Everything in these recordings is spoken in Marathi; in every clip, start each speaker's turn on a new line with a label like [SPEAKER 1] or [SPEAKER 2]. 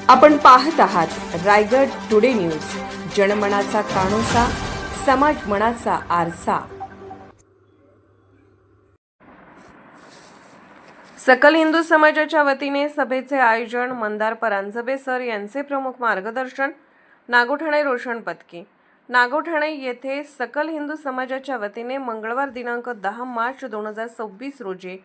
[SPEAKER 1] आपण पाहत आहात रायगड टुडे न्यूज, जनमनाचा कानोसा, समाज मनाचा आरसा। सकल हिंदू समाजाच्या वतीने सभेचे आयोजन, मंदार परांजपे सर यांचे प्रमुख मार्गदर्शन, नागोठाणे रोशन पत्की। नागोठाणे येथे सकल हिंदू समाजाच्या वतीने मंगळवार दिनांक 10 मार्च 2026 रोजी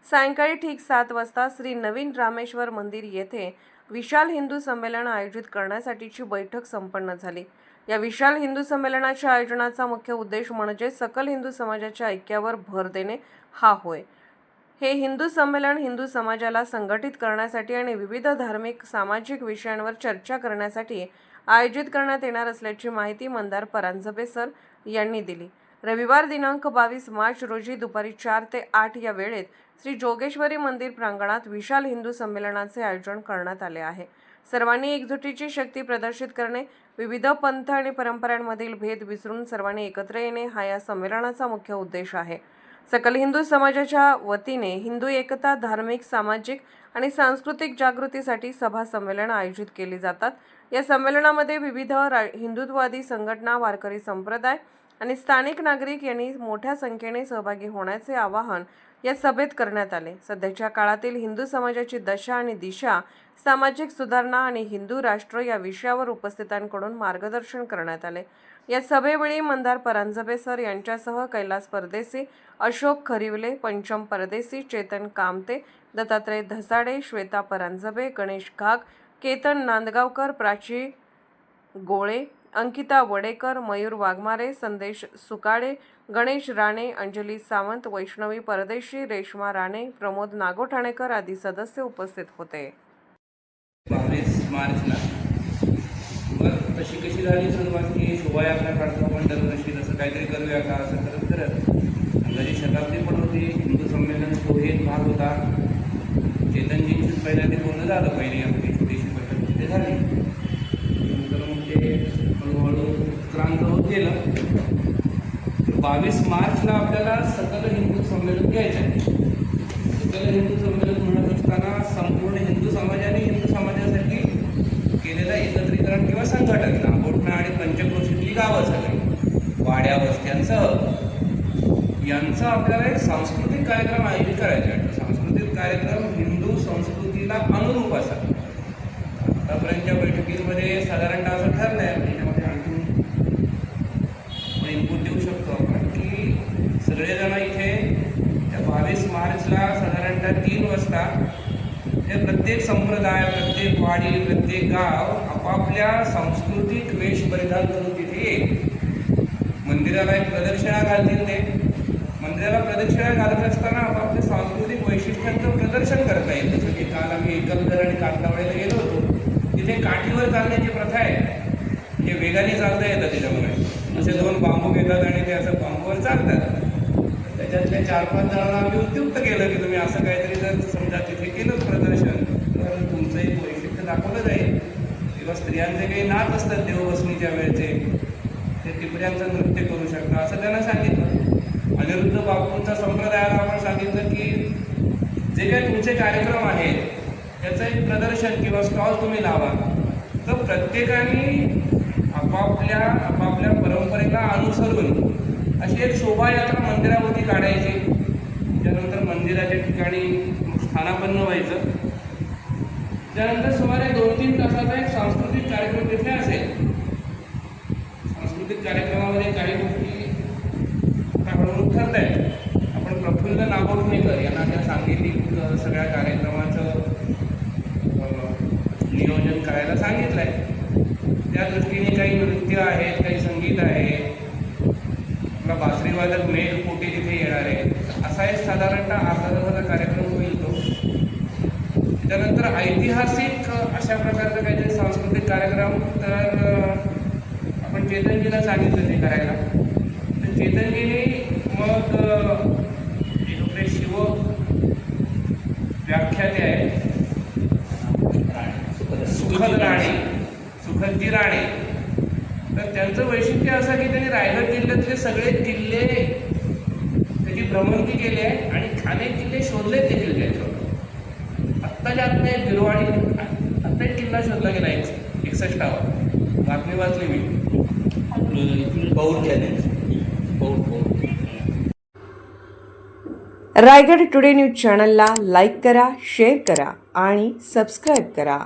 [SPEAKER 1] सायंकाळी ठीक 7 वाजता श्री नवीन रामेश्वर मंदिर येथे विशाल हिंदू संमेलन आयोजित करण्यासाठीची बैठक संपन्न झाली। या विशाल हिंदू संमेलनाच्या आयोजनाचा मुख्य उद्देश म्हणजे सकल हिंदू समाजाच्या ऐक्यावर भर देणे हा होय। हे हिंदू संमेलन हिंदू समाजाला संघटित करण्यासाठी आणि विविध धार्मिक सामाजिक विषयांवर चर्चा करण्यासाठी आयोजित करण्यात येणार असल्याची माहिती मंदार परांजपे सर यांनी दिली। रविवार दिनांक 22 मार्च रोजी दुपारी 4 ते 8 या वेळेत श्री जोगेश्वरी मंदिर प्रांगणात विशाल हिंदू संमेलनाचे आयोजन करण्यात आले आहे। सर्वांनी एकजुटीची शक्ती प्रदर्शित करणे, विविध पंथ आणि परंपरांमधील भेद विसरून सर्वांनी एकत्र येणे हा या संमेलनाचा मुख्य उद्देश आहे। सकल हिंदू समाजाच्या वतीने हिंदू एकता, धार्मिक, सामाजिक आणि सांस्कृतिक जागृतीसाठी सभा संमेलन आयोजित केली जातात। या संमेलनामध्ये विविध हिंदुत्ववादी संघटना, वारकरी संप्रदाय आणि स्थानिक नागरिक यांनी मोठ्या संख्येने सहभागी होण्याचे आवाहन या सभेत करण्यात आले। सध्याच्या काळातील हिंदू समाजाची दशा आणि दिशा, सामाजिक सुधारणा आणि हिंदू राष्ट्र या विषयावर उपस्थितांकडून मार्गदर्शन करण्यात आले। या सभेवेळी मंदार परांजपे सर यांच्यासह कैलास परदेसी, अशोक खरिवले, पंचम परदेसी, चेतन कामते, दत्तात्रय धसाडे, श्वेता परांजपे, गणेश घाग, केतन नांदगावकर, प्राची गोळे, अंकिता वडेकर, मयूर वाघमारे, संदेश सुकाडे, गणेश राणे, अंजली सावंत, वैष्णवी परदेशी, रेश्मा राणे, प्रमोद नागोठाणेकर आदी सदस्य उपस्थित होते।
[SPEAKER 2] 22 मार्चला तशी कशी झाली सुरुवात की शोभायात्रा काढतो आपण दरवर्षी, तसं काहीतरी करूया का असं करत करत जरी शताब्दी पण होती, हिंदू संमेलन तो एक भाग होता। चेतनजींची पहिल्या ते बोलणं झालं, पहिली आपली छोटीशी बैठक तिथे झाली, नंतर मग ते हळूहळू क्रांत होत गेलं। 22 मार्चला आपल्याला सकल हिंदू संमेलन घ्यायचं आहे। सकल हिंदू संमेलन म्हणत असताना संपूर्ण हिंदू समाजाने हिंदू समाजासाठी केलेलं एकत्रीकरण किंवा संघटन, नागोठणा आणि पंचक्रोशीतली गावं सगळी, वाड्या वस्त्यांचं यांचा आपल्याला एक सांस्कृतिक कार्यक्रम आयोजित करायचा आहे। सांस्कृतिक कार्यक्रम हिंदू संस्कृतीला अनुरूप असा। आतापर्यंतच्या बैठकीमध्ये साधारणतः असं ठरलं आहे, त्याच्यामध्ये आणखी इनपुट देऊ शकतो आपण की सगळेजण इथे त्या 22 मार्चला साधारणतः 3 वाजता हे प्रत्येक संप्रदाय, प्रत्येक वाडी, प्रत्येक गाव आपापल्या सांस्कृतिक वेश परिधान करून तिथे येईल। मंदिराला एक प्रदक्षिणा घालतील, ते मंदिराला प्रदक्षिणा घालत असताना आपापल्या सांस्कृतिक वैशिष्ट्यांचं प्रदर्शन करता येईल। जसं की काल आम्ही एकलदर आणि कातलावड्याला गेलो होतो, तिथे काठीवर चालण्याची प्रथा आहे, म्हणजे वेगाने चालता येतं त्याच्यामुळे। असे 2 बांबू घेतात आणि ते असं बांबूवर चालतात। त्याच्यातल्या 4-5 जणांना आम्ही उद्युक्त केलं की तुम्ही असं काहीतरी जर समजा तिथे केलं प्रदर्शन तर तुमचं एक वैशिष्ट्य दाखवलं जाईल। किंवा स्त्रियांचे काही नाच असतात देवबसणीच्या वेळेचे, ते टिपऱ्यांचं नृत्य करू शकता असं त्यांना सांगितलं। अनिरुद्ध बापूंच्या संप्रदायाला आपण सांगितलं की जे काही तुमचे कार्यक्रम आहेत त्याचं एक प्रदर्शन किंवा स्टॉल तुम्ही लावा, तर प्रत्येकाने आपापल्या परंपरेला अनुसरून अशी एक शोभायात्रा मंदिरावरती काढायची। त्यानंतर मंदिराच्या ठिकाणी स्थानापन्न व्हायचं। त्यानंतर सुमारे 2-3 तासाचा एक सांस्कृतिक कार्यक्रम तिथे असेल। सांस्कृतिक कार्यक्रमामध्ये काही गोष्टी हळूहळू ठरत आहेत। आपण प्रफुल्ल नागोठणेकर यांना त्या सांगीतिक सगळ्या कार्यक्रमाचं नियोजन करायला सांगितलं आहे। त्या दृष्टीने काही नृत्य आहेत, काही संगीत आहे, आपला बासरीवादक मेघ पोटे तिथे येणार आहे। असा एक साधारणतः अर्धा तासाचा कार्यक्रम होईल तो। त्यानंतर ऐतिहासिक अशा प्रकारचा काहीतरी सांस्कृतिक कार्यक्रम तर आपण चेतनजीला सांगितलं ते करायला। तर चेतनजीने मग एक शिव व्याख्याते आहे सुखदजी राणे, तर त्यांचं वैशिष्ट्य असं की त्यांनी रायगड जिल्ह्यातले सगळे किल्ले त्याची भ्रमंती केली आहे आणि अनेक किल्ले शोधले देखील त्याच्यावर। आत्ताच्या आत्ता एक बिरवाडी, आत्ता थेट किल्ला शोधला गेला 61वा. बातमी वाचली मी.
[SPEAKER 3] इथून पौर चॅलेंज पौर
[SPEAKER 1] रायगड टुडे न्यूज चॅनलला लाईक करा, शेअर करा आणि सबस्क्राईब करा.